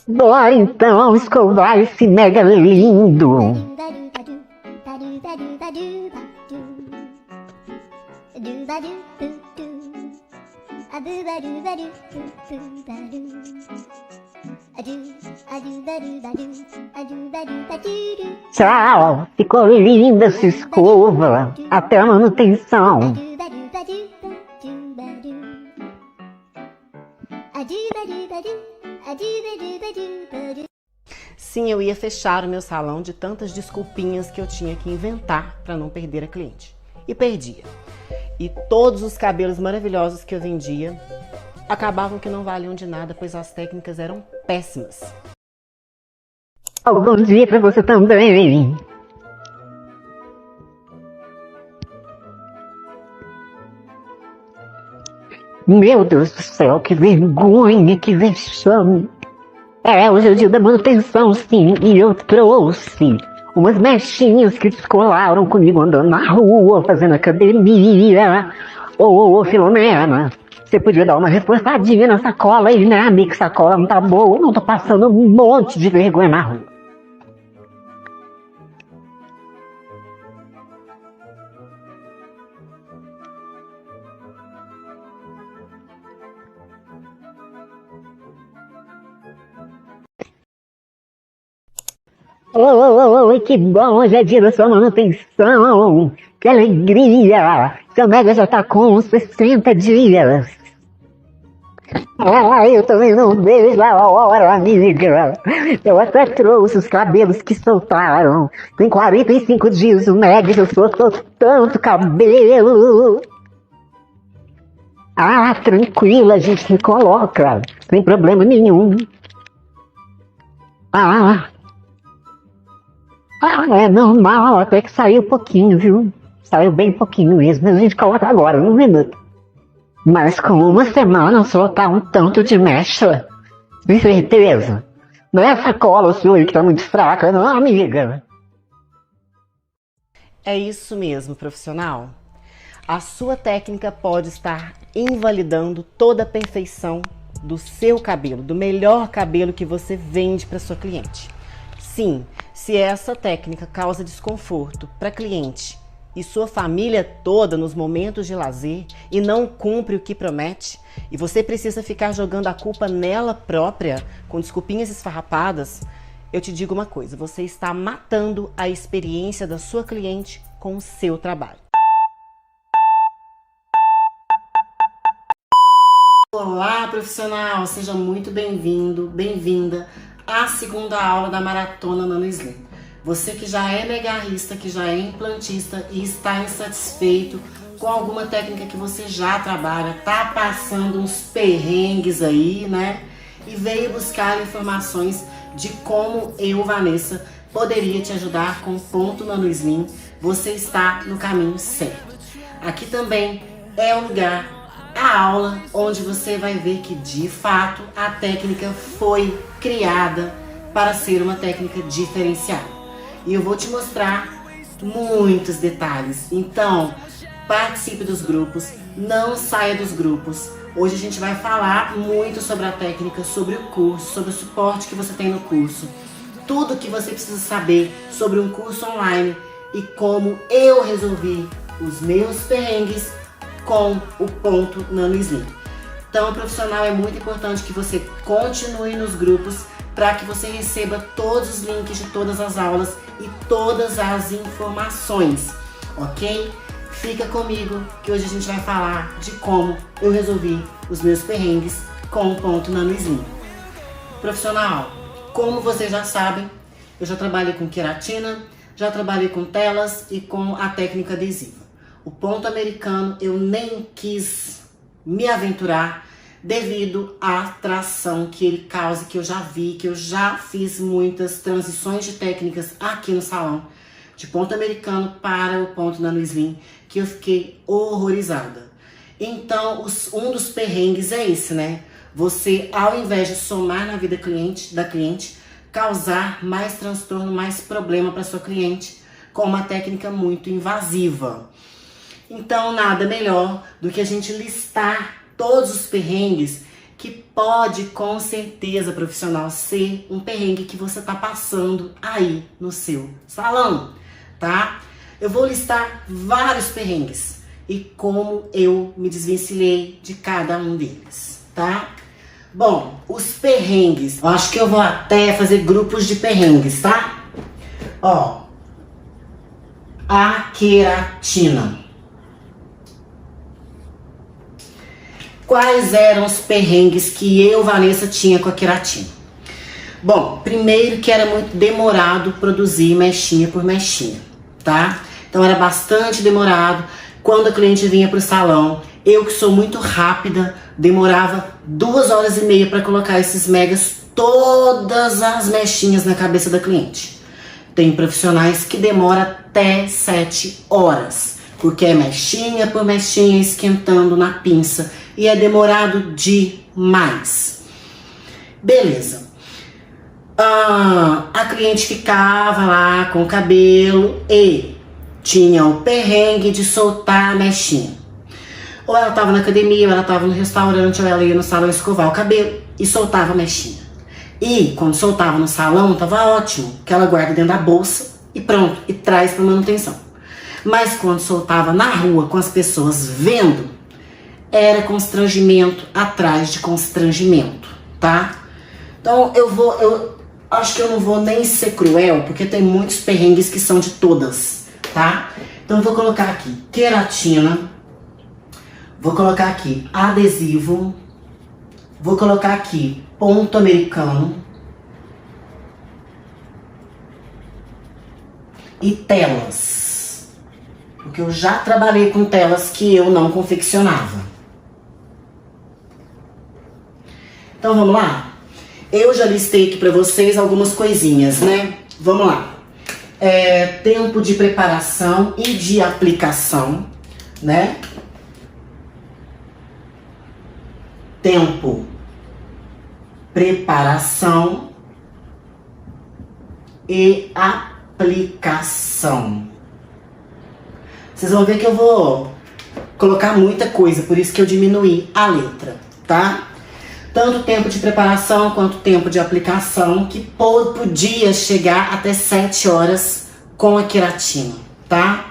Bora então escovar esse mega lindo. Tchau, ficou linda essa escova. Até a manutenção. Sim, eu ia fechar o meu salão de tantas desculpinhas que eu tinha que inventar para não perder a cliente. E perdia. E todos os cabelos maravilhosos que eu vendia acabavam que não valiam de nada, pois as técnicas eram péssimas. Bom dia pra você também. Meu Deus do céu, que vergonha, que vexame. Hoje é o dia da manutenção, sim, e eu trouxe umas mechinhas que descolaram comigo andando na rua, fazendo academia. Ô, Filomena, você podia dar uma reforçadinha na sacola aí, né, amiga? Sacola não tá boa, não tô passando um monte de vergonha na rua. Oi, que bom, hoje é dia da sua manutenção. Que alegria. Seu mega já tá com uns 60 dias. Eu também não vejo a hora, amiga. Eu até trouxe os cabelos que soltaram. Tem 45 dias o mega já soltou tanto cabelo. Tranquila, a gente se coloca. Sem problema nenhum. É normal, até que saiu pouquinho, viu? Saiu bem pouquinho mesmo, a gente coloca agora, num minuto. Mas com uma semana soltar um tanto de mecha, com certeza. Não é a sacola sua aí que tá muito fraca, não, amiga. É isso mesmo, profissional. A sua técnica pode estar invalidando toda a perfeição do seu cabelo, do melhor cabelo que você vende para sua cliente. Sim, se essa técnica causa desconforto para cliente e sua família toda nos momentos de lazer e não cumpre o que promete, e você precisa ficar jogando a culpa nela própria com desculpinhas esfarrapadas, eu te digo uma coisa, você está matando a experiência da sua cliente com o seu trabalho. Olá, profissional! Seja muito bem-vindo, bem-vinda à segunda aula da Maratona Nano Slim. Você que já é megarrista, que já é implantista e está insatisfeito com alguma técnica que você já trabalha, tá passando uns perrengues aí, né? E veio buscar informações de como eu, Vanessa, poderia te ajudar com o ponto Nano Slim, você está no caminho certo. Aqui também é o lugar, a aula onde você vai ver que de fato a técnica foi criada para ser uma técnica diferenciada. E eu vou te mostrar muitos detalhes. Então, participe dos grupos, não saia dos grupos. Hoje a gente vai falar muito sobre a técnica, sobre o curso, sobre o suporte que você tem no curso. Tudo que você precisa saber sobre um curso online e como eu resolvi os meus perrengues com o ponto Nano Slim. Então, profissional, é muito importante que você continue nos grupos para que você receba todos os links de todas as aulas e todas as informações, ok? Fica comigo que hoje a gente vai falar de como eu resolvi os meus perrengues com o ponto Nano Slim. Profissional, como vocês já sabem, eu já trabalhei com queratina, já trabalhei com telas e com a técnica adesiva. O ponto americano eu nem quis me aventurar devido à atração que ele causa, que eu já vi, que eu já fiz muitas transições de técnicas aqui no salão, de ponto americano para o ponto Nano Slim, que eu fiquei horrorizada. Então, um dos perrengues é esse, né? Você, ao invés de somar na vida da cliente, causar mais transtorno, mais problema para sua cliente com uma técnica muito invasiva. Então, nada melhor do que a gente listar todos os perrengues que pode, com certeza, profissional, ser um perrengue que você tá passando aí no seu salão, tá? Eu vou listar vários perrengues e como eu me desvencilhei de cada um deles, tá? Bom, os perrengues, eu acho que eu vou até fazer grupos de perrengues, tá? Ó, a queratina. Quais eram os perrengues que eu, Vanessa, tinha com a queratina? Bom, primeiro que era muito demorado produzir mechinha por mechinha, tá? Então era bastante demorado. Quando a cliente vinha pro salão, eu que sou muito rápida, demorava 2h30 para colocar esses megas, todas as mechinhas na cabeça da cliente. Tem profissionais que demoram até 7 horas, porque é mechinha por mechinha esquentando na pinça e é demorado demais. Beleza. A cliente ficava lá com o cabelo e tinha o perrengue de soltar a mechinha. Ou ela estava na academia, ou ela estava no restaurante, ou ela ia no salão escovar o cabelo e soltava a mechinha. E quando soltava no salão, tava ótimo, que ela guarda dentro da bolsa e pronto, e traz para manutenção. Mas quando soltava na rua com as pessoas vendo, era constrangimento atrás de constrangimento, tá? Então eu acho que eu não vou nem ser cruel, porque tem muitos perrengues que são de todas, tá? Então eu vou colocar aqui queratina, vou colocar aqui adesivo, vou colocar aqui ponto americano e telas, porque eu já trabalhei com telas que eu não confeccionava. Então vamos lá? Eu já listei aqui para vocês algumas coisinhas, né? Vamos lá. Tempo de preparação e de aplicação, né? Tempo, preparação e aplicação. Vocês vão ver que eu vou colocar muita coisa, por isso que eu diminuí a letra, tá? Tanto tempo de preparação quanto tempo de aplicação, que podia chegar até 7 horas com a queratina, tá?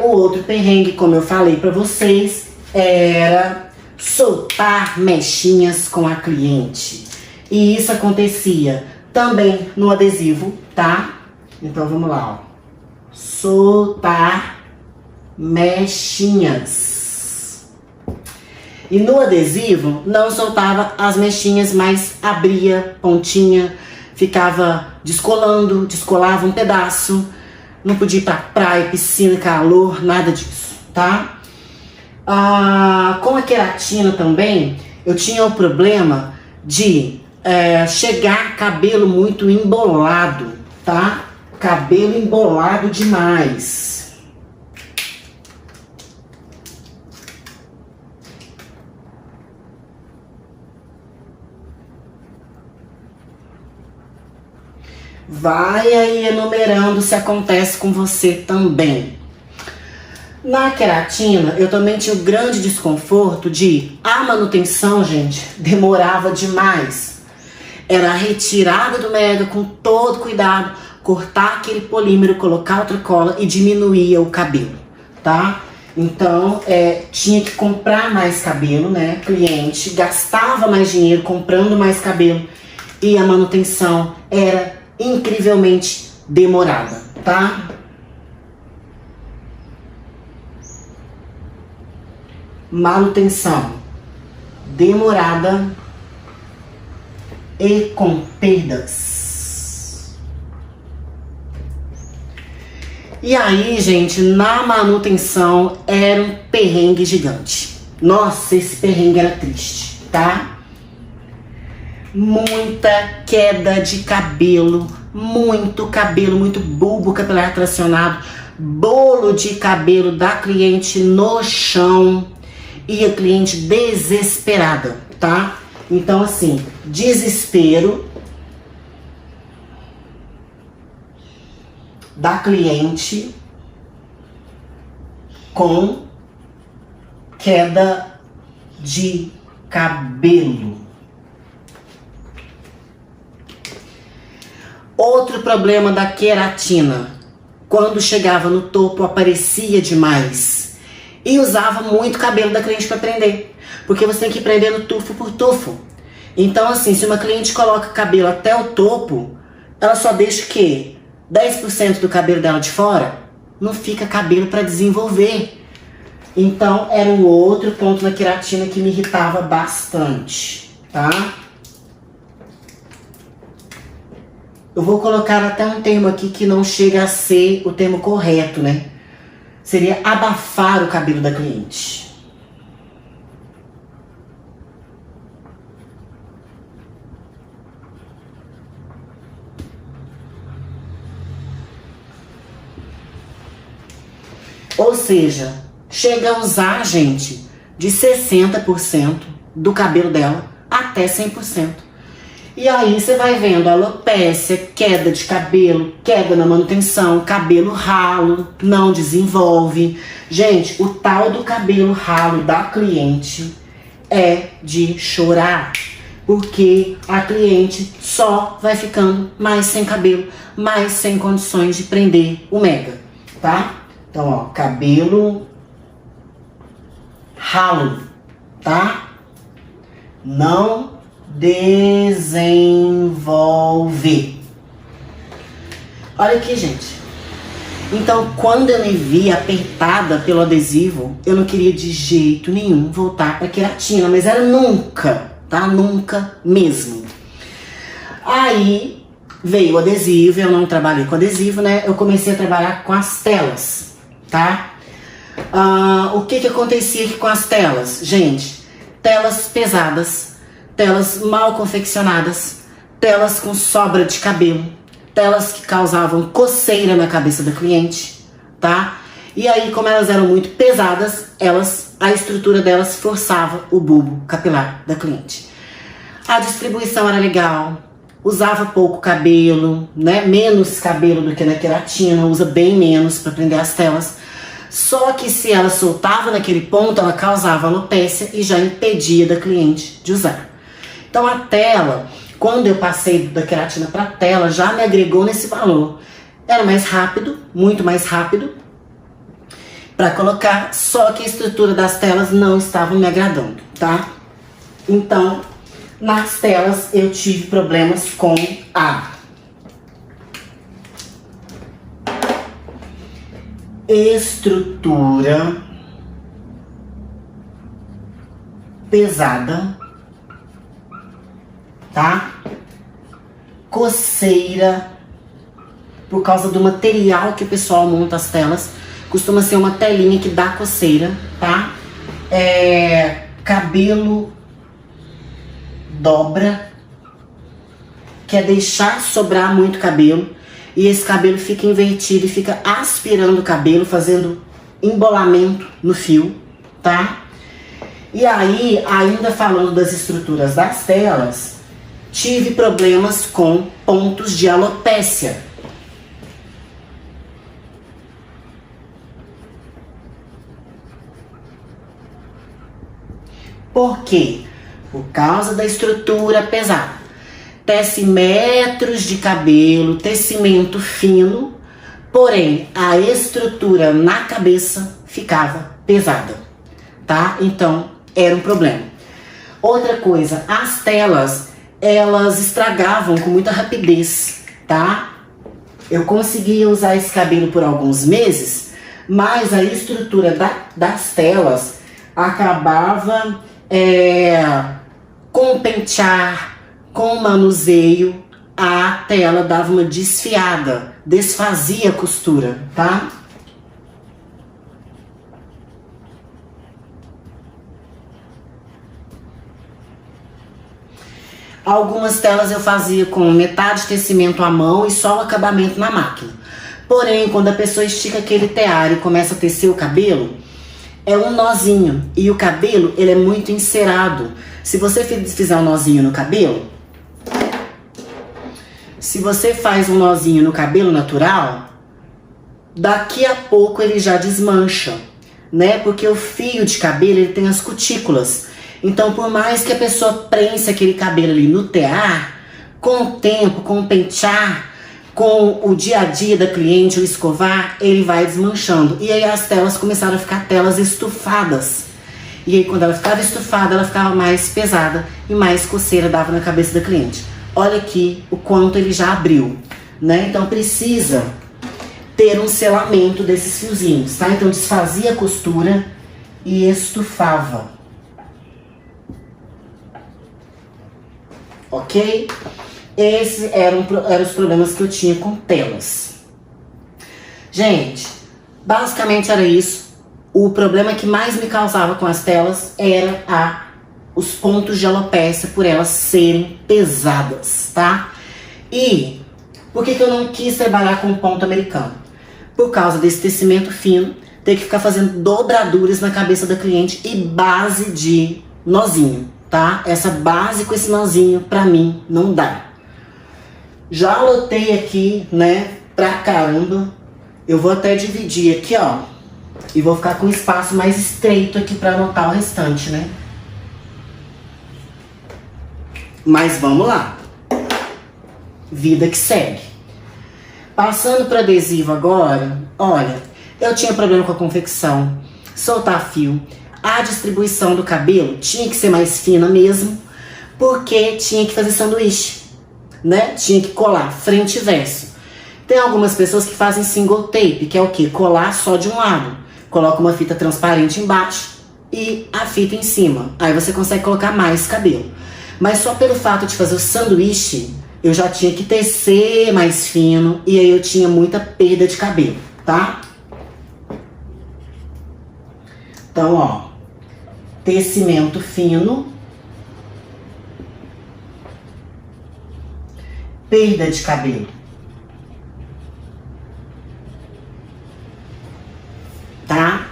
O outro perrengue, como eu falei pra vocês, era soltar mechinhas com a cliente. E isso acontecia também no adesivo, tá? Então vamos lá, ó. Soltar mechinhas. E no adesivo não soltava as mechinhas, mas abria pontinha, ficava descolava um pedaço. Não podia ir pra praia, piscina, calor, nada disso, tá? Com a queratina também, eu tinha o problema de chegar cabelo muito embolado, tá? Cabelo embolado demais. Vai aí enumerando se acontece com você também. Na queratina, eu também tinha o grande desconforto de a manutenção, gente, demorava demais. Era a retirada do mega com todo cuidado, cortar aquele polímero, colocar outra cola e diminuía o cabelo, tá? Então, tinha que comprar mais cabelo, né? Cliente gastava mais dinheiro comprando mais cabelo e a manutenção era incrivelmente demorada, tá? Manutenção demorada e com perdas. E aí, gente, na manutenção era um perrengue gigante. Nossa, esse perrengue era triste, tá? Muita queda de cabelo, muito bulbo capilar tracionado, bolo de cabelo da cliente no chão e a cliente desesperada, tá? Então, assim, desespero da cliente com queda de cabelo. Outro problema da queratina, quando chegava no topo aparecia demais e usava muito cabelo da cliente para prender, porque você tem que ir prendendo tufo por tufo. Então assim, se uma cliente coloca cabelo até o topo, ela só deixa o quê? 10% do cabelo dela de fora, não fica cabelo para desenvolver. Então era um outro ponto na queratina que me irritava bastante, tá? Eu vou colocar até um termo aqui que não chega a ser o termo correto, né? Seria abafar o cabelo da cliente. Ou seja, chega a usar, gente, de 60% do cabelo dela até 100%. E aí você vai vendo alopécia, queda de cabelo, queda na manutenção, cabelo ralo, não desenvolve. Gente, o tal do cabelo ralo da cliente é de chorar. Porque a cliente só vai ficando mais sem cabelo, mais sem condições de prender o mega, tá? Então, ó, cabelo ralo, tá? Não desenvolve. Olha aqui, gente. Então, quando eu me vi apertada pelo adesivo, eu não queria de jeito nenhum voltar pra queratina, mas era nunca, tá? Nunca mesmo. Aí veio o adesivo, eu não trabalhei com adesivo, né? Eu comecei a trabalhar com as telas, tá? O que acontecia aqui com as telas? Gente, telas pesadas, telas mal confeccionadas, telas com sobra de cabelo, telas que causavam coceira na cabeça da cliente, tá? E aí, como elas eram muito pesadas, a estrutura delas forçava o bulbo capilar da cliente. A distribuição era legal, usava pouco cabelo, né? Menos cabelo do que na queratina, usa bem menos para prender as telas. Só que se ela soltava naquele ponto, ela causava alopécia e já impedia da cliente de usar. Então a tela, quando eu passei da queratina para tela, já me agregou nesse valor. Era mais rápido, muito mais rápido para colocar, só que a estrutura das telas não estava me agradando, tá? Então, nas telas eu tive problemas com a estrutura pesada, tá? Coceira, por causa do material que o pessoal monta as telas, costuma ser uma telinha que dá coceira, tá? Cabelo dobra, quer deixar sobrar muito cabelo, e esse cabelo fica invertido e fica aspirando o cabelo, fazendo embolamento no fio, tá? E aí, ainda falando das estruturas das telas, tive problemas com pontos de alopécia. Por quê? Por causa da estrutura pesada. Tece metros de cabelo, tecimento fino, porém a estrutura na cabeça ficava pesada, tá? Então era um problema. Outra coisa, as telas, elas estragavam com muita rapidez, tá? Eu conseguia usar esse cabelo por alguns meses, mas a estrutura das telas acabava com o pentear, com o manuseio, a tela dava uma desfiada, desfazia a costura, tá? Algumas telas eu fazia com metade tecimento à mão e só o acabamento na máquina. Porém, quando a pessoa estica aquele tear e começa a tecer o cabelo, é um nozinho. E o cabelo, ele é muito encerado. Se você fizer um nozinho no cabelo, se você faz um nozinho no cabelo natural, daqui a pouco ele já desmancha, né? Porque o fio de cabelo, ele tem as cutículas. Então, por mais que a pessoa prense aquele cabelo ali no tear, com o tempo, com o pentear, com o dia a dia da cliente, o escovar, ele vai desmanchando. E aí as telas começaram a ficar telas estufadas. E aí quando ela ficava estufada, ela ficava mais pesada e mais coceira dava na cabeça da cliente. Olha aqui o quanto ele já abriu, né? Então precisa ter um selamento desses fiozinhos, tá? Então desfazia a costura e estufava. Ok? Esses eram os problemas que eu tinha com telas. Gente, basicamente era isso. O problema que mais me causava com as telas era os pontos de alopecia, por elas serem pesadas, tá? E por que eu não quis trabalhar com ponto americano? Por causa desse tecimento fino, ter que ficar fazendo dobraduras na cabeça da cliente e base de nozinho, tá? Essa base com esse nozinho, pra mim, não dá. Já lotei aqui, né, pra caramba. Eu vou até dividir aqui, ó. E vou ficar com um espaço mais estreito aqui pra anotar o restante, né? Mas vamos lá. Vida que segue. Passando pro adesivo agora, olha, eu tinha problema com a confecção, soltar fio. A distribuição do cabelo tinha que ser mais fina mesmo, porque tinha que fazer sanduíche, né? Tinha que colar frente e verso. Tem algumas pessoas que fazem single tape, que é o quê? Colar só de um lado. Coloca uma fita transparente embaixo e a fita em cima. Aí você consegue colocar mais cabelo. Mas só pelo fato de fazer o sanduíche, eu já tinha que tecer mais fino e aí eu tinha muita perda de cabelo, tá? Então, ó, tecimento fino, perda de cabelo. Tá?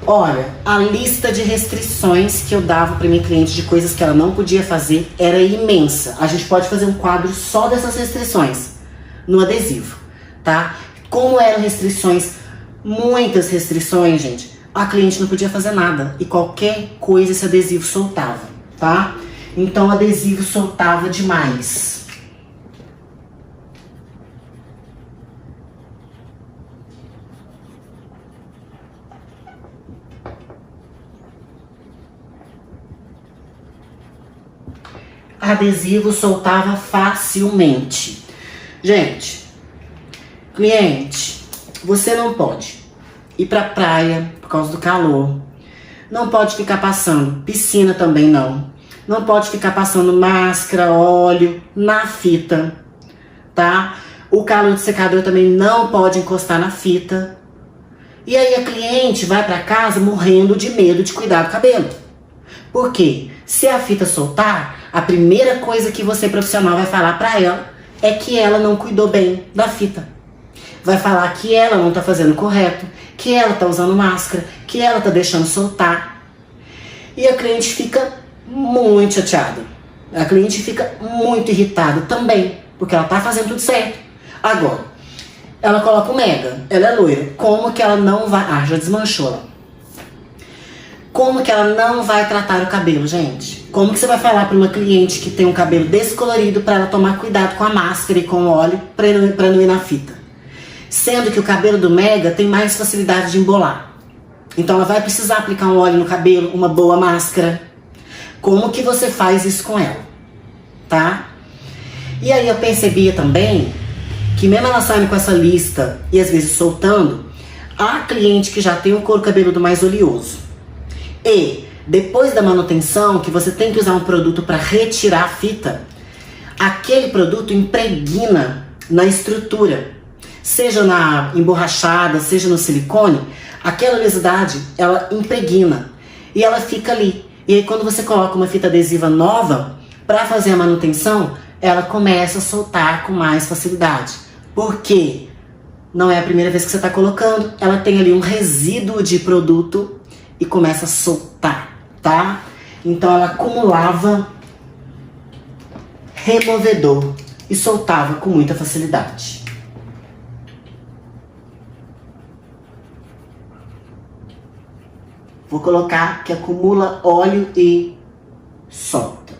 Olha, a lista de restrições que eu dava para minha cliente de coisas que ela não podia fazer era imensa. A gente pode fazer um quadro só dessas restrições no adesivo, tá? Como eram restrições, muitas restrições, gente, a cliente não podia fazer nada e qualquer coisa esse adesivo soltava, tá? Então o adesivo soltava demais. Adesivo soltava facilmente. Gente, cliente, você não pode ir pra praia por causa do calor. Não pode ficar passando, piscina também não. Não pode ficar passando máscara, óleo na fita, tá? O calo de secador também não pode encostar na fita. E aí a cliente vai pra casa morrendo de medo de cuidar do cabelo. Por quê? Se a fita soltar, a primeira coisa que você profissional vai falar pra ela é que ela não cuidou bem da fita. Vai falar que ela não tá fazendo correto, que ela tá usando máscara, que ela tá deixando soltar. E a cliente fica muito chateada. A cliente fica muito irritada também, porque ela tá fazendo tudo certo. Agora, ela coloca o mega, ela é loira. Como que ela não vai... Ah, já desmanchou ela. Como que ela não vai tratar o cabelo, gente? Como que você vai falar para uma cliente que tem um cabelo descolorido para ela tomar cuidado com a máscara e com o óleo para não ir na fita? Sendo que o cabelo do mega tem mais facilidade de embolar. Então ela vai precisar aplicar um óleo no cabelo, uma boa máscara. Como que você faz isso com ela? Tá? E aí eu percebia também que mesmo ela saindo com essa lista e às vezes soltando, há cliente que já tem um couro cabeludo mais oleoso. E depois da manutenção, que você tem que usar um produto para retirar a fita, aquele produto impregna na estrutura, seja na emborrachada, seja no silicone, aquela oleosidade, ela impregna e ela fica ali. E aí quando você coloca uma fita adesiva nova para fazer a manutenção, ela começa a soltar com mais facilidade. Por quê? Não é a primeira vez que você está colocando, ela tem ali um resíduo de produto e começa a soltar, tá? Então ela acumulava removedor e soltava com muita facilidade. Vou colocar que acumula óleo e solta.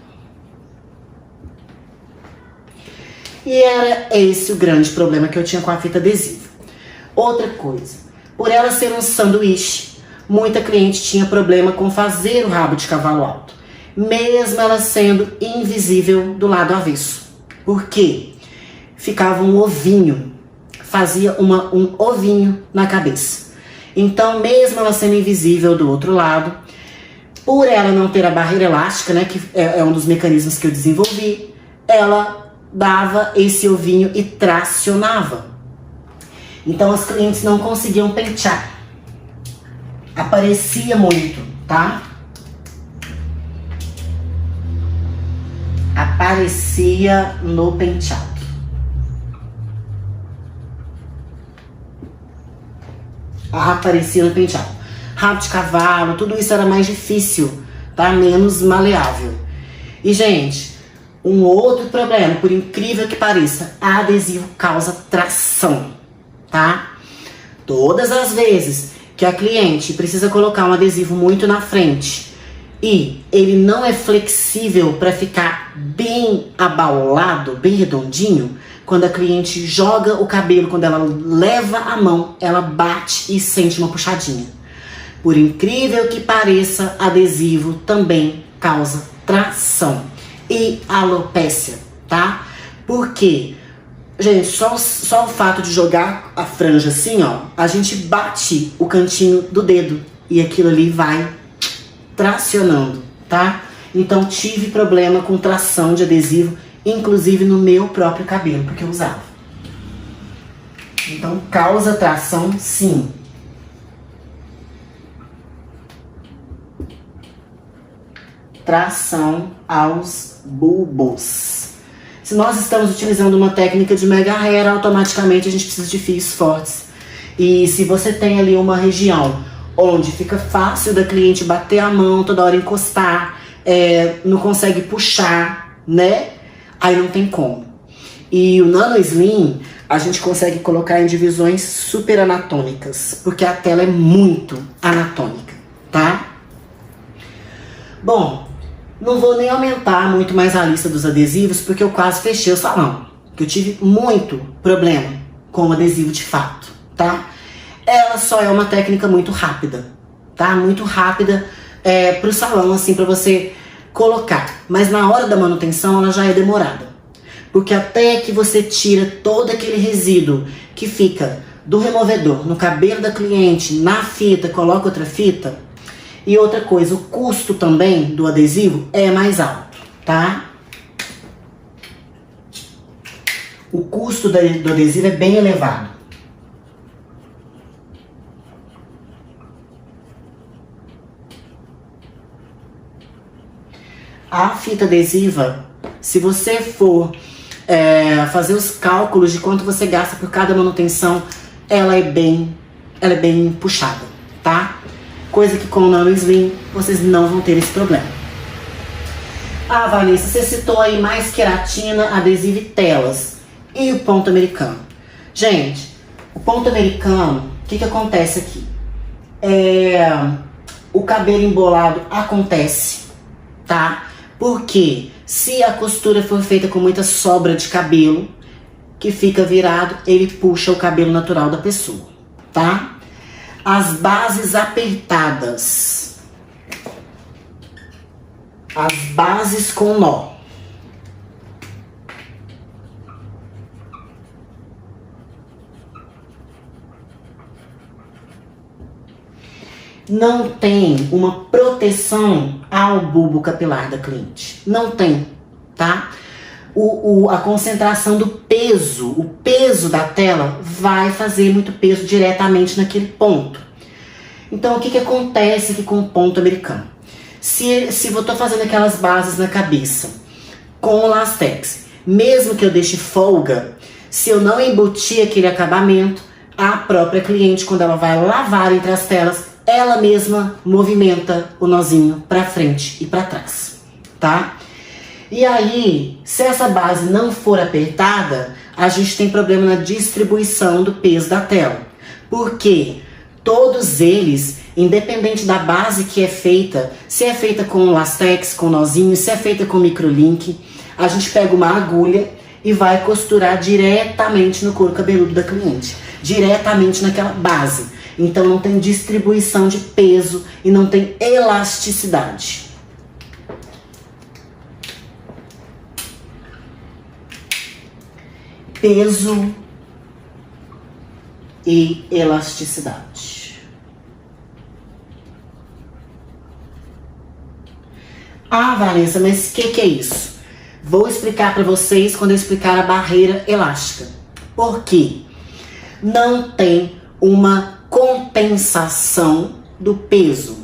E era esse o grande problema que eu tinha com a fita adesiva. Outra coisa, por ela ser um sanduíche, muita cliente tinha problema com fazer o rabo de cavalo alto, mesmo ela sendo invisível do lado avesso. Por quê? Ficava um ovinho, fazia um ovinho na cabeça. Então, mesmo ela sendo invisível do outro lado, por ela não ter a barreira elástica, né, que é um dos mecanismos que eu desenvolvi, ela dava esse ovinho e tracionava. Então, as clientes não conseguiam pentear. Aparecia muito, tá? Aparecia no penteado. Aparecia no penteado. Rabo de cavalo, tudo isso era mais difícil, tá? Menos maleável. E, gente, um outro problema, por incrível que pareça, adesivo causa tração, tá? Todas as vezes que a cliente precisa colocar um adesivo muito na frente e ele não é flexível para ficar bem abaulado, bem redondinho, quando a cliente joga o cabelo, quando ela leva a mão, ela bate e sente uma puxadinha. Por incrível que pareça, adesivo também causa tração e alopécia, tá? Por quê? Gente, só o fato de jogar a franja assim, ó, a gente bate o cantinho do dedo e aquilo ali vai tracionando, tá? Então tive problema com tração de adesivo, inclusive no meu próprio cabelo, porque eu usava. Então causa tração, sim. Tração aos bulbos. Se nós estamos utilizando uma técnica de mega hair, automaticamente a gente precisa de fios fortes. E se você tem ali uma região onde fica fácil da cliente bater a mão, toda hora encostar, não consegue puxar, né? Aí não tem como. E o Nano Slim, a gente consegue colocar em divisões super anatômicas, porque a tela é muito anatômica, tá? Bom, não vou nem aumentar muito mais a lista dos adesivos, porque eu quase fechei o salão. Que eu tive muito problema com o adesivo de fato, tá? Ela só é uma técnica muito rápida, tá? Muito rápida pro salão, assim, pra você colocar. Mas na hora da manutenção, ela já é demorada. Porque até que você tira todo aquele resíduo que fica do removedor no cabelo da cliente, na fita, coloca outra fita. E outra coisa, o custo também do adesivo é mais alto, tá? O custo do adesivo é bem elevado. A fita adesiva, se você for fazer os cálculos de quanto você gasta por cada manutenção, ela é bem puxada, tá? Coisa que com o Nano Slim vocês não vão ter esse problema. Ah, Vanessa, você citou aí mais queratina, adesivo e telas. E o ponto americano? Gente, o ponto americano, o que acontece aqui? O cabelo embolado acontece, tá? Porque se a costura for feita com muita sobra de cabelo, que fica virado, ele puxa o cabelo natural da pessoa, tá? As bases apertadas, as bases com nó. Não tem uma proteção ao bulbo capilar da cliente. Não tem, tá? A concentração do peso, o peso da tela vai fazer muito peso diretamente naquele ponto. Então, o que acontece aqui com o ponto americano? Se eu tô fazendo aquelas bases na cabeça com o lastex, mesmo que eu deixe folga, se eu não embutir aquele acabamento, a própria cliente, quando ela vai lavar entre as telas, ela mesma movimenta o nozinho para frente e para trás, tá? E aí, se essa base não for apertada, a gente tem problema na distribuição do peso da tela. Porque todos eles independente da base que é feita, se é feita com lastex, com nozinho, se é feita com microlink, a gente pega uma agulha e vai costurar diretamente no couro cabeludo da cliente, diretamente naquela base. Então não tem distribuição de peso e não tem elasticidade. Peso e elasticidade. Ah, Vanessa, mas o que é isso? Vou explicar para vocês quando eu explicar a barreira elástica. Por quê? Não tem uma compensação do peso.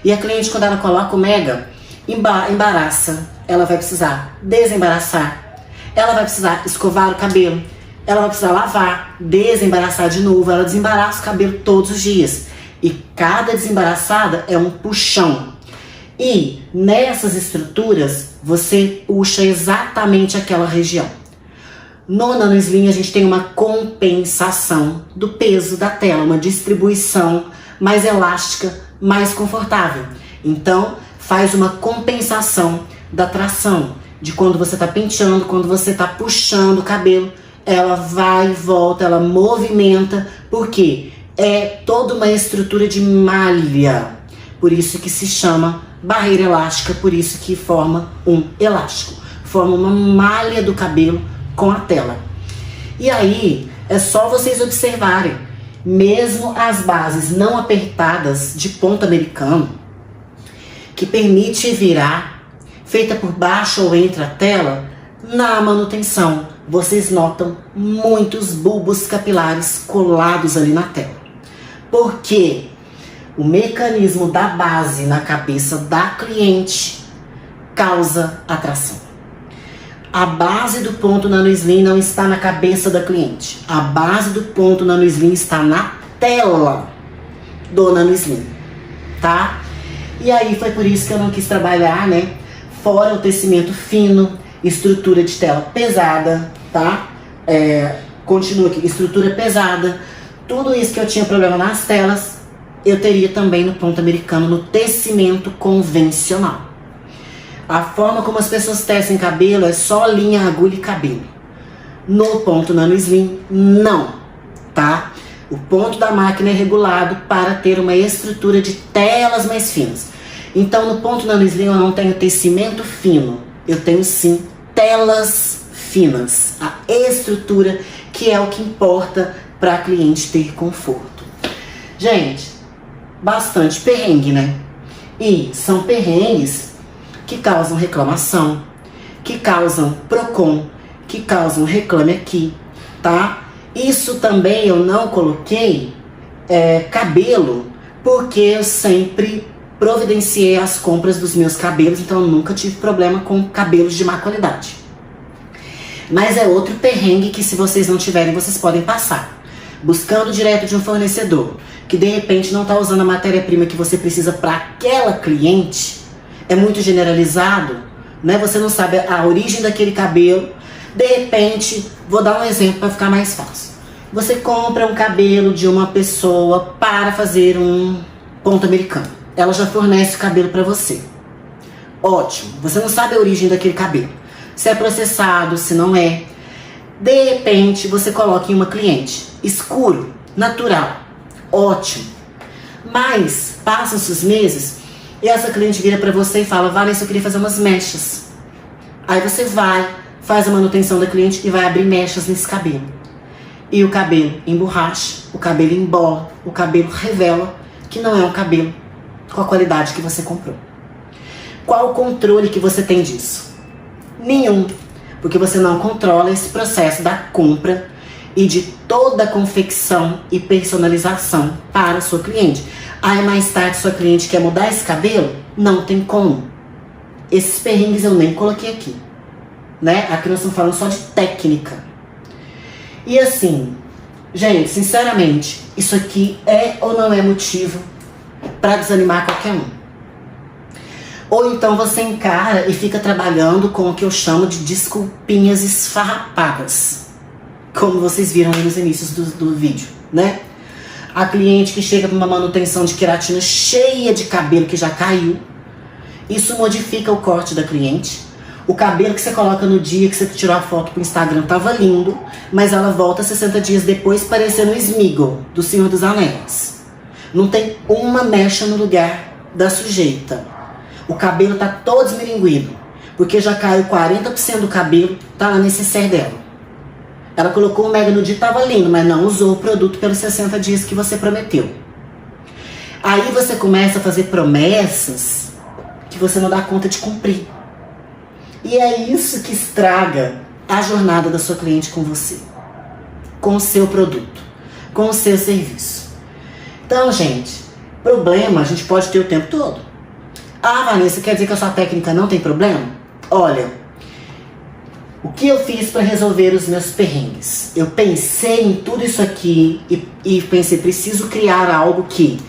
E a cliente, quando ela coloca o mega, embaraça. Ela vai precisar desembaraçar. Ela vai precisar escovar o cabelo. Ela vai precisar lavar, desembaraçar de novo. Ela desembaraça o cabelo todos os dias. E cada desembaraçada é um puxão. E nessas estruturas, você puxa exatamente aquela região. No Nano Slim, a gente tem uma compensação do peso da tela, uma distribuição mais elástica, mais confortável. Então, faz uma compensação da tração, de quando você está penteando, quando você está puxando o cabelo, ela vai e volta, ela movimenta, porque é toda uma estrutura de malha. Por isso que se chama barreira elástica, por isso que forma um elástico. Forma uma malha do cabelo com a tela. E aí, é só vocês observarem, mesmo as bases não apertadas de ponto americano, que permite virar, feita por baixo ou entre a tela, na manutenção, vocês notam muitos bulbos capilares colados ali na tela. Por quê? O mecanismo da base na cabeça da cliente causa atração. A base do ponto Nano Slim não está na cabeça da cliente. A base do ponto Nano Slim está na tela do Nano Slim, tá? E aí foi por isso que eu não quis trabalhar, né? Fora o tecimento fino, estrutura de tela pesada, tá? Continua aqui, estrutura pesada. Tudo isso que eu tinha problema nas telas, eu teria também no ponto americano, no tecimento convencional. A forma como as pessoas tecem cabelo é só linha, agulha e cabelo. No ponto Nano Slim, não, tá? O ponto da máquina é regulado para ter uma estrutura de telas mais finas. Então, no ponto Nano Slim eu não tenho tecimento fino, eu tenho sim telas finas. A estrutura que é o que importa para a cliente ter conforto. Gente, bastante perrengue, né? E são perrengues que causam reclamação, que causam PROCON, que causam reclame aqui, tá? Isso também eu não coloquei cabelo, porque eu sempre providenciei as compras dos meus cabelos, então eu nunca tive problema com cabelos de má qualidade. Mas é outro perrengue que, se vocês não tiverem, vocês podem passar. Buscando direto de um fornecedor, que de repente não está usando a matéria-prima que você precisa para aquela cliente, é muito generalizado, né? Você não sabe a origem daquele cabelo. De repente, vou dar um exemplo para ficar mais fácil. Você compra um cabelo de uma pessoa para fazer um ponto americano. Ela já fornece o cabelo para você. Ótimo. Você não sabe a origem daquele cabelo. Se é processado, se não é. De repente, você coloca em uma cliente. Escuro, natural. Ótimo. Mas, passam-se os meses e essa cliente vira pra você e fala: Vanessa, eu queria fazer umas mechas. Aí você vai, faz a manutenção da cliente e vai abrir mechas nesse cabelo. E o cabelo emborracha, o cabelo embola, o cabelo revela que não é um cabelo com a qualidade que você comprou. Qual o controle que você tem disso? Nenhum. Porque você não controla esse processo da compra e de toda a confecção e personalização para a sua cliente. Aí mais tarde sua cliente quer mudar esse cabelo? Não tem como. Esses perrengues eu nem coloquei aqui, né? Aqui nós estamos falando só de técnica. E assim, gente, sinceramente, isso aqui é ou não é motivo para desanimar qualquer um. Ou então você encara e fica trabalhando com o que eu chamo de desculpinhas esfarrapadas, como vocês viram aí nos inícios do vídeo, né? A cliente que chega para uma manutenção de queratina cheia de cabelo que já caiu. Isso modifica o corte da cliente. O cabelo que você coloca no dia que você tirou a foto pro Instagram tava lindo, mas ela volta 60 dias depois parecendo o Sméagol, do Senhor dos Anéis. Não tem uma mecha no lugar da sujeita. O cabelo tá todo esmiringuido, porque já caiu 40% do cabelo, tá na necessaire dela. Ela colocou o mega no dia, tava lindo, mas não usou o produto pelos 60 dias que você prometeu. Aí você começa a fazer promessas que você não dá conta de cumprir. E é isso que estraga a jornada da sua cliente com você, com o seu produto, com o seu serviço. Então, gente, problema a gente pode ter o tempo todo. Ah, Vanessa, quer dizer que a sua técnica não tem problema? Olha, o que eu fiz para resolver os meus perrengues? Eu pensei em tudo isso aqui e pensei, preciso criar algo que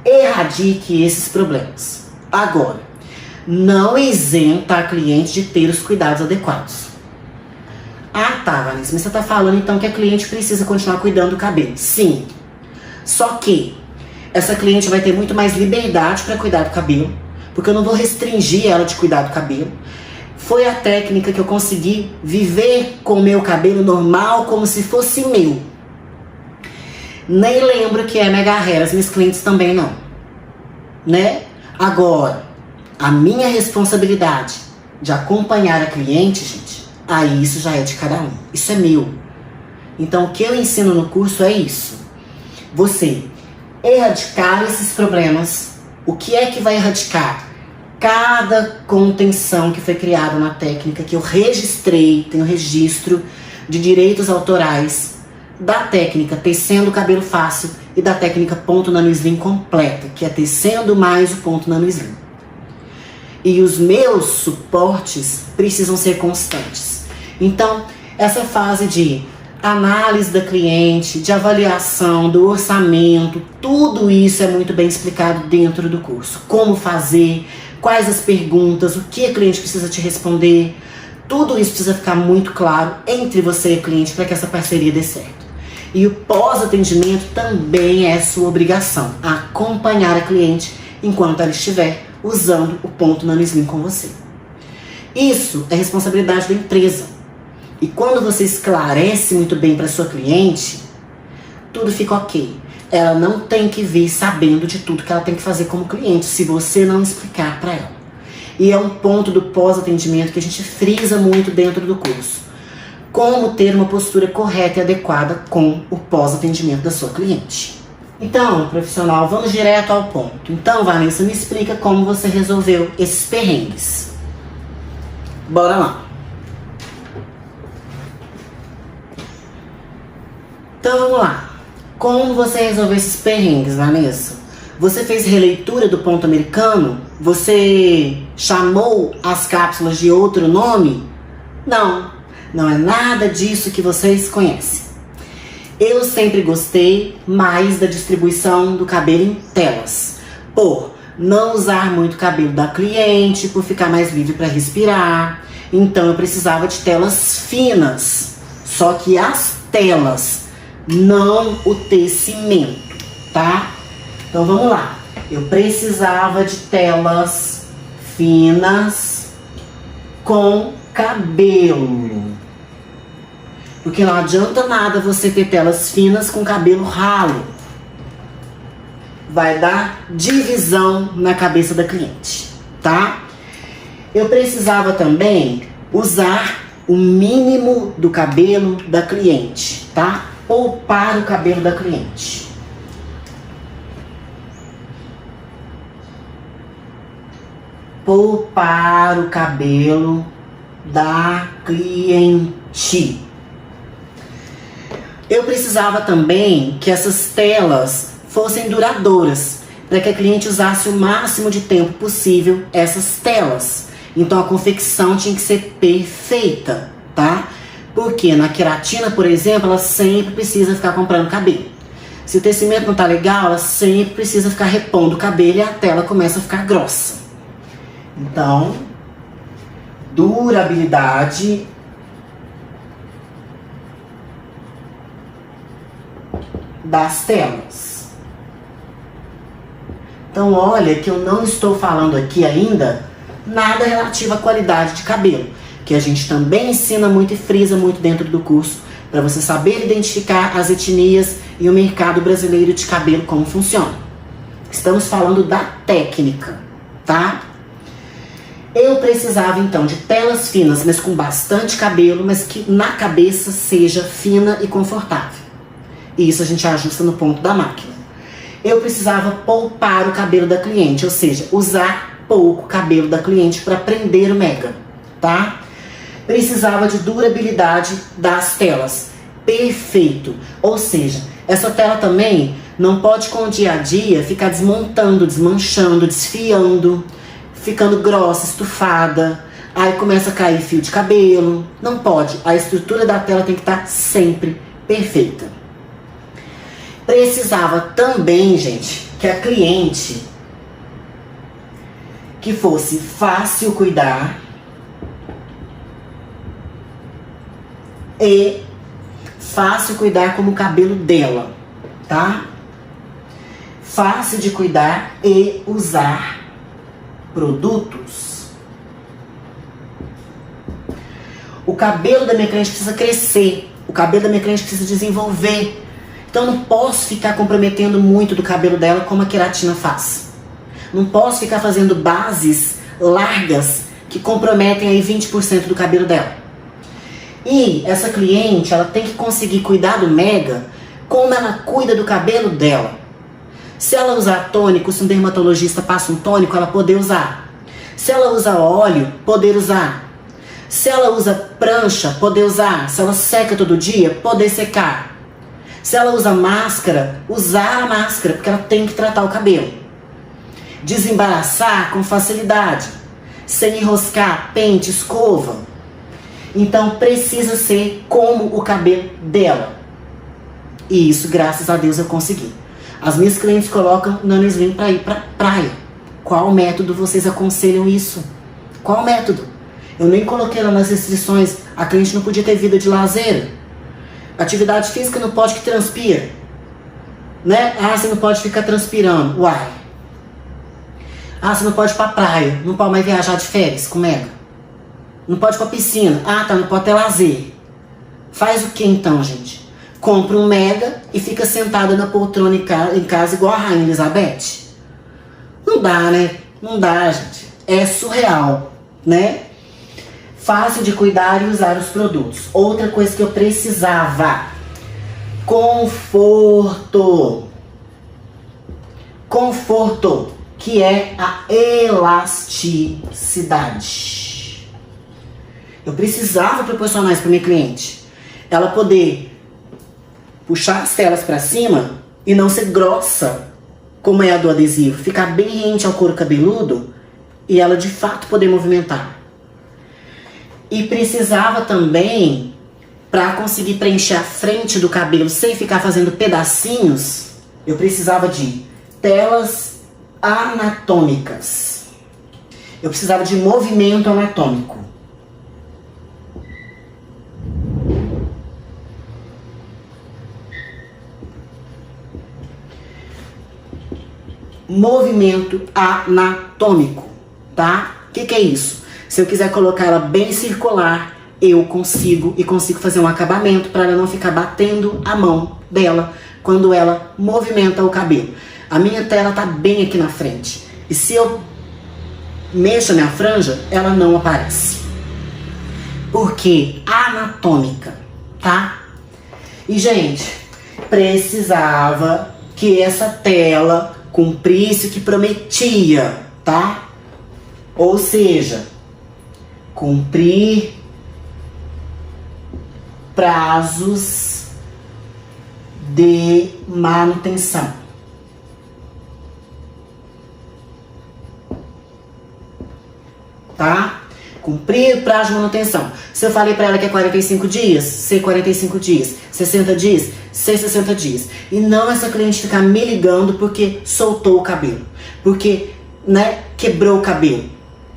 erradique esses problemas. Agora, não isenta a cliente de ter os cuidados adequados. Ah, tá, Vanessa, mas você tá falando então que a cliente precisa continuar cuidando do cabelo. Sim, só que essa cliente vai ter muito mais liberdade para cuidar do cabelo, porque eu não vou restringir ela de cuidar do cabelo. Foi a técnica que eu consegui viver com o meu cabelo normal, como se fosse meu. Nem lembro que é mega hair, as minhas clientes também não. Né? Agora, a minha responsabilidade de acompanhar a cliente, gente, aí isso já é de cada um. Isso é meu. Então, o que eu ensino no curso é isso. Você erradicar esses problemas. O que é que vai erradicar? Cada contenção que foi criada na técnica, que eu registrei, tenho registro de direitos autorais da técnica tecendo o cabelo fácil e da técnica ponto nano slim completa, que é tecendo mais o ponto nano slim. E os meus suportes precisam ser constantes. Então, essa fase de análise da cliente, de avaliação, do orçamento, tudo isso é muito bem explicado dentro do curso. Como fazer, quais as perguntas, o que a cliente precisa te responder. Tudo isso precisa ficar muito claro entre você e a cliente para que essa parceria dê certo. E o pós-atendimento também é sua obrigação, acompanhar a cliente enquanto ela estiver usando o ponto nano slim com você. Isso é responsabilidade da empresa. E quando você esclarece muito bem para sua cliente, tudo fica ok. Ela não tem que vir sabendo de tudo que ela tem que fazer como cliente, se você não explicar para ela. E é um ponto do pós-atendimento que a gente frisa muito dentro do curso. Como ter uma postura correta e adequada com o pós-atendimento da sua cliente. Então, profissional, vamos direto ao ponto. Então, Vanessa, me explica como você resolveu esses perrengues. Bora lá. Então, vamos lá. Como você resolveu esses perrengues, Vanessa? Você fez releitura do ponto americano? Você chamou as cápsulas de outro nome? Não, não é nada disso que vocês conhecem. Eu sempre gostei mais da distribuição do cabelo em telas, por não usar muito cabelo da cliente, por ficar mais livre para respirar. Então eu precisava de telas finas, só que as telas, não o tecimento, tá? Então vamos lá. Eu precisava de telas finas com cabelo. Porque não adianta nada você ter telas finas com cabelo ralo. Vai dar divisão na cabeça da cliente, tá? Eu precisava também usar o mínimo do cabelo da cliente, tá? Poupar o cabelo da cliente. Poupar o cabelo da cliente. Eu precisava também que essas telas fossem duradouras, para que a cliente usasse o máximo de tempo possível essas telas. Então a confecção tinha que ser perfeita, tá? Porque na queratina, por exemplo, ela sempre precisa ficar comprando cabelo. Se o tecimento não tá legal, ela sempre precisa ficar repondo o cabelo e a tela começa a ficar grossa. Então, durabilidade das telas. Então olha que eu não estou falando aqui ainda nada relativo à qualidade de cabelo, que a gente também ensina muito e frisa muito dentro do curso, para você saber identificar as etnias e o mercado brasileiro de cabelo, como funciona. Estamos falando da técnica, tá? Eu precisava então de telas finas, mas com bastante cabelo, mas que na cabeça seja fina e confortável. E isso a gente ajusta no ponto da máquina. Eu precisava poupar o cabelo da cliente, ou seja, usar pouco cabelo da cliente para prender o mega, tá? Precisava de durabilidade das telas. Perfeito. Ou seja, essa tela também não pode com o dia a dia ficar desmontando, desmanchando, desfiando, ficando grossa, estufada. Aí começa a cair fio de cabelo. Não pode. A estrutura da tela tem que estar sempre perfeita. Precisava também, gente, que a cliente que fosse fácil cuidar e fácil cuidar como o cabelo dela, tá? Fácil de cuidar e usar produtos. O cabelo da minha cliente precisa crescer, o cabelo da minha cliente precisa desenvolver. Então não posso ficar comprometendo muito do cabelo dela como a queratina faz. Não posso ficar fazendo bases largas que comprometem aí 20% do cabelo dela. E essa cliente, ela tem que conseguir cuidar do mega como ela cuida do cabelo dela. Se ela usar tônico, se um dermatologista passa um tônico, ela poder usar. Se ela usa óleo, poder usar. Se ela usa prancha, poder usar. Se ela seca todo dia, poder secar. Se ela usa máscara, usar a máscara, porque ela tem que tratar o cabelo. Desembaraçar com facilidade, sem enroscar pente, escova. Então precisa ser como o cabelo dela. E isso, graças a Deus, eu consegui. As minhas clientes colocam Nano Slim para ir para praia. Qual método vocês aconselham isso? Qual método? Eu nem coloquei lá nas restrições, a cliente não podia ter vida de lazer. Atividade física não pode que transpira, né? Ah, você não pode ficar transpirando. Uai. Ah, você não pode ir pra praia, não pode mais viajar de férias com mega. Não pode ir pra piscina. Ah, tá, não pode ter lazer. Faz o que então, gente? Compra um mega e fica sentada na poltrona em casa igual a Rainha Elizabeth? Não dá, né? Não dá, gente. É surreal, né? Fácil de cuidar e usar os produtos. Outra coisa que eu precisava: conforto. Conforto, que é a elasticidade. Eu precisava proporcionar isso para minha cliente. Ela poder puxar as telas para cima e não ser grossa, como é a do adesivo. Ficar bem rente ao couro cabeludo e ela de fato poder movimentar. E precisava também, para conseguir preencher a frente do cabelo sem ficar fazendo pedacinhos, eu precisava de telas anatômicas. Eu precisava de movimento anatômico. Movimento anatômico, tá? O que é isso? Se eu quiser colocar ela bem circular, eu consigo fazer um acabamento para ela não ficar batendo a mão dela quando ela movimenta o cabelo. A minha tela tá bem aqui na frente. E se eu mexo a minha franja, ela não aparece. Porque anatômica, tá? E, gente, precisava que essa tela cumprisse o que prometia, tá? Ou seja, cumprir prazos de manutenção. Tá? Cumprir o prazo de manutenção. Se eu falei pra ela que é 45 dias, ser 45 dias. 60 dias, ser 60 dias. E não essa cliente ficar me ligando porque soltou o cabelo. Porque, né, quebrou o cabelo.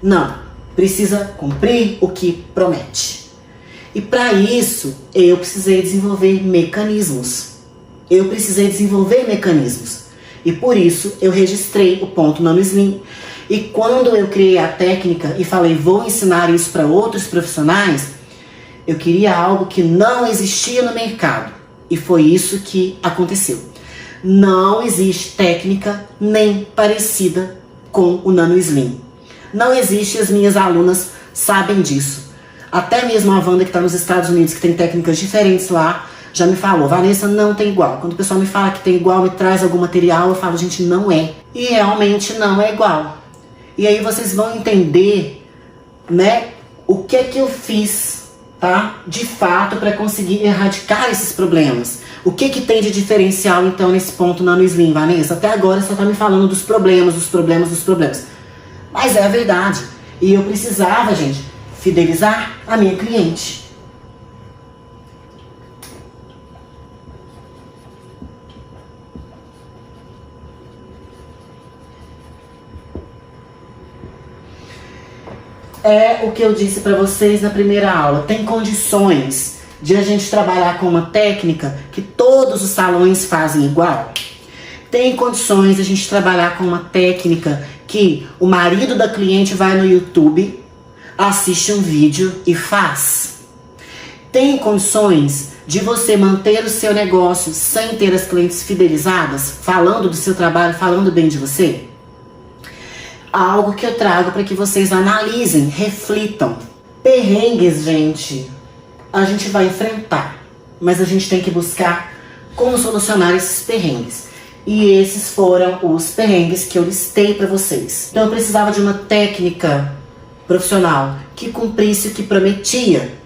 Não. Precisa cumprir o que promete. E para isso, eu precisei desenvolver mecanismos. E por isso eu registrei o ponto Nano Slim. E quando eu criei a técnica e falei, vou ensinar isso para outros profissionais, eu queria algo que não existia no mercado. E foi isso que aconteceu. Não existe técnica nem parecida com o Nano Slim. Não existe, as minhas alunas sabem disso. Até mesmo a Wanda, que está nos Estados Unidos, que tem técnicas diferentes lá, já me falou, Vanessa, não tem igual. Quando o pessoal me fala que tem igual, me traz algum material, eu falo, gente, não é. E realmente não é igual. E aí vocês vão entender, né, o que é que eu fiz, tá, de fato, para conseguir erradicar esses problemas. O que que tem de diferencial, então, nesse ponto Nano Slim, Vanessa? Até agora você tá me falando dos problemas, dos problemas, dos problemas. Mas é a verdade. E eu precisava, gente, fidelizar a minha cliente. É o que eu disse para vocês na primeira aula. Tem condições de a gente trabalhar com uma técnica que todos os salões fazem igual? Tem condições de a gente trabalhar com uma técnica que o marido da cliente vai no YouTube, assiste um vídeo e faz? Tem condições de você manter o seu negócio sem ter as clientes fidelizadas, falando do seu trabalho, falando bem de você? Algo que eu trago para que vocês analisem, reflitam. Perrengues, gente, a gente vai enfrentar, mas a gente tem que buscar como solucionar esses perrengues. E esses foram os perrengues que eu listei para vocês. Então eu precisava de uma técnica profissional que cumprisse o que prometia.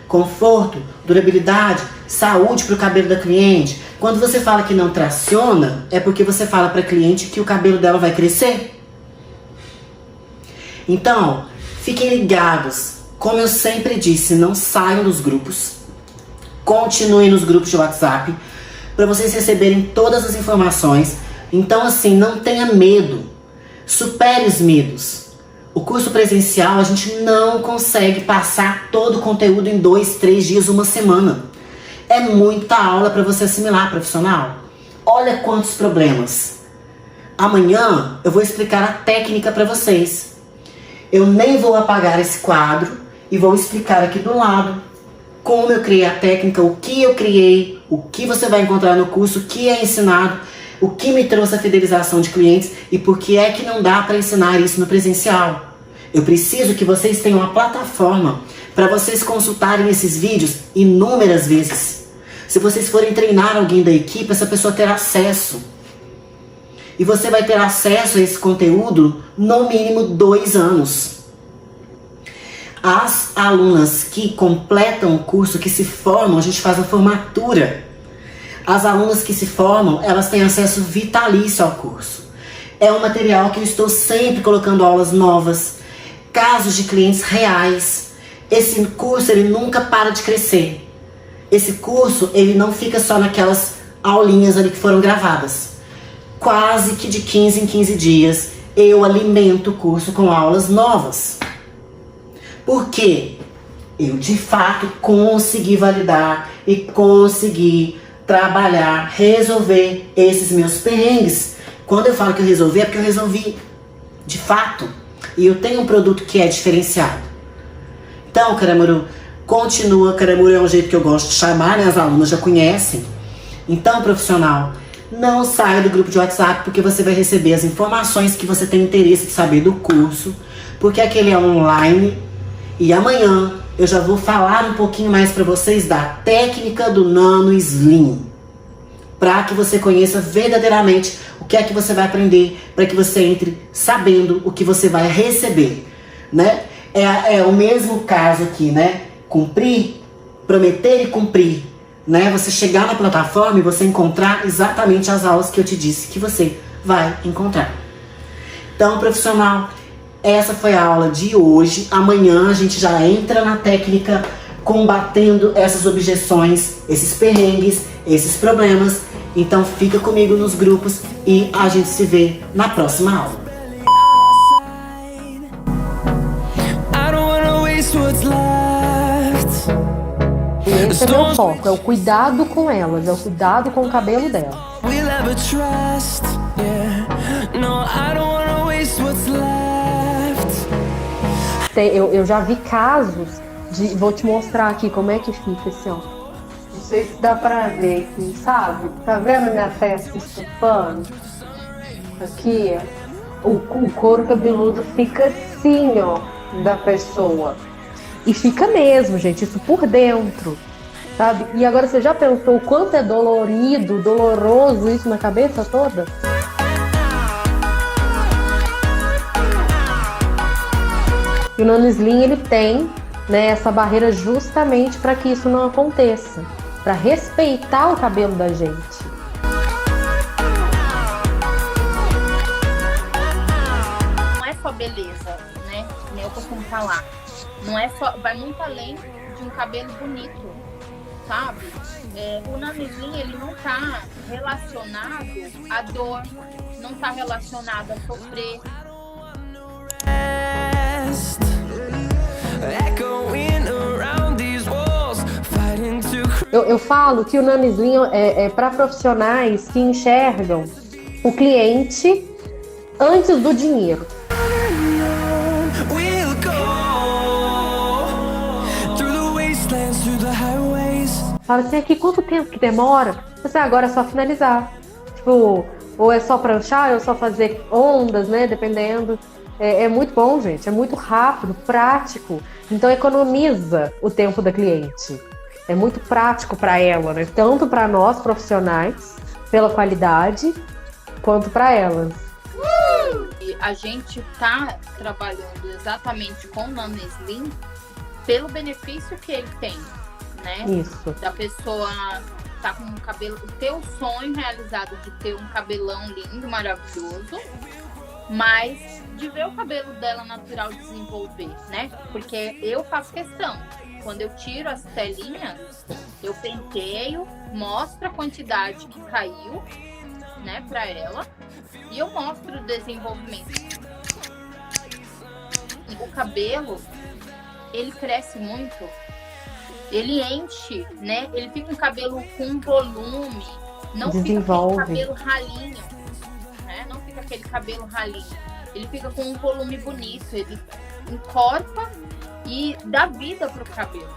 Conforto, durabilidade, saúde para o cabelo da cliente. Quando você fala que não traciona, é porque você fala para a cliente que o cabelo dela vai crescer. Então, fiquem ligados. Como eu sempre disse, não saiam dos grupos. Continuem nos grupos de WhatsApp para vocês receberem todas as informações. Então, assim, não tenha medo. Supere os medos. O curso presencial, a gente não consegue passar todo o conteúdo em 2, 3 dias, uma semana. É muita aula para você assimilar, profissional. Olha quantos problemas. Amanhã eu vou explicar a técnica para vocês. Eu nem vou apagar esse quadro e vou explicar aqui do lado como eu criei a técnica, o que eu criei, o que você vai encontrar no curso, o que é ensinado, o que me trouxe a fidelização de clientes e por que é que não dá para ensinar isso no presencial. Eu preciso que vocês tenham uma plataforma para vocês consultarem esses vídeos inúmeras vezes. Se vocês forem treinar alguém da equipe, essa pessoa terá acesso. E você vai ter acesso a esse conteúdo no mínimo 2 anos. As alunas que completam o curso, que se formam, a gente faz a formatura. As alunas que se formam, elas têm acesso vitalício ao curso. É um material que eu estou sempre colocando aulas novas, casos de clientes reais. Esse curso, ele nunca para de crescer. Esse curso, ele não fica só naquelas aulinhas ali que foram gravadas. Quase que de 15 em 15 dias eu alimento o curso com aulas novas. Por quê? Eu de fato consegui validar e consegui trabalhar, resolver esses meus perrengues. Quando eu falo que eu resolvi, é porque eu resolvi de fato. E eu tenho um produto que é diferenciado. Então, Caramuru, continua. Caramuru é um jeito que eu gosto de chamar, né? As alunas já conhecem. Então, profissional, não saia do grupo de WhatsApp, porque você vai receber as informações que você tem interesse de saber do curso, porque aquele é online. E amanhã eu já vou falar um pouquinho mais para vocês da técnica do Nano Slim, para que você conheça verdadeiramente o que é que você vai aprender, para que você entre sabendo o que você vai receber, né? É o mesmo caso aqui, né? Cumprir, prometer e cumprir. Né? Você chegar na plataforma e você encontrar exatamente as aulas que eu te disse que você vai encontrar. Então, profissional, essa foi a aula de hoje. Amanhã a gente já entra na técnica, combatendo essas objeções, esses perrengues, esses problemas. Então fica comigo nos grupos e a gente se vê na próxima aula. Esse é o meu foco, é o cuidado com elas, é o cuidado com o cabelo dela. Yeah, no, I don't wanna waste what's left. Eu já vi casos de. Vou te mostrar aqui como é que fica assim, ó. Não sei se dá pra ver aqui, sabe? Tá vendo a minha testa estufando? Aqui, ó. O couro cabeludo fica assim, ó, da pessoa. E fica mesmo, gente, isso por dentro, sabe? E agora você já pensou o quanto é dolorido, doloroso isso na cabeça toda? E o Nano Slim, ele tem, né, essa barreira justamente para que isso não aconteça, para respeitar o cabelo da gente. Não é só beleza, né? Nem eu costumo falar. Não é só, vai muito além de um cabelo bonito, sabe? O Nano Slim, ele não tá relacionado à dor, não tá relacionado a sofrer. Eu falo que o Nano Slim é para profissionais que enxergam o cliente antes do dinheiro. Fala assim, aqui quanto tempo que demora? Você agora é só finalizar. Tipo, ou é só pranchar, ou é só fazer ondas, né? Dependendo. É muito bom, gente. É muito rápido, prático. Então economiza o tempo da cliente. É muito prático para ela, né? Tanto para nós profissionais, pela qualidade, quanto para elas. E a gente tá trabalhando exatamente com o Nano Slim pelo benefício que ele tem, né? Isso. Da pessoa tá com um cabelo, o teu sonho realizado de ter um cabelão lindo, maravilhoso, mas de ver o cabelo dela natural desenvolver, né? Porque eu faço questão. Quando eu tiro as telinhas, eu penteio, mostro a quantidade que caiu, né, pra ela, e eu mostro o desenvolvimento. E o cabelo, ele cresce muito, ele enche, né? Ele fica um cabelo com volume, não desenvolve. fica aquele cabelo ralinho, né? Não fica aquele cabelo ralinho. Ele fica com um volume bonito, ele encorpa e dá vida pro cabelo.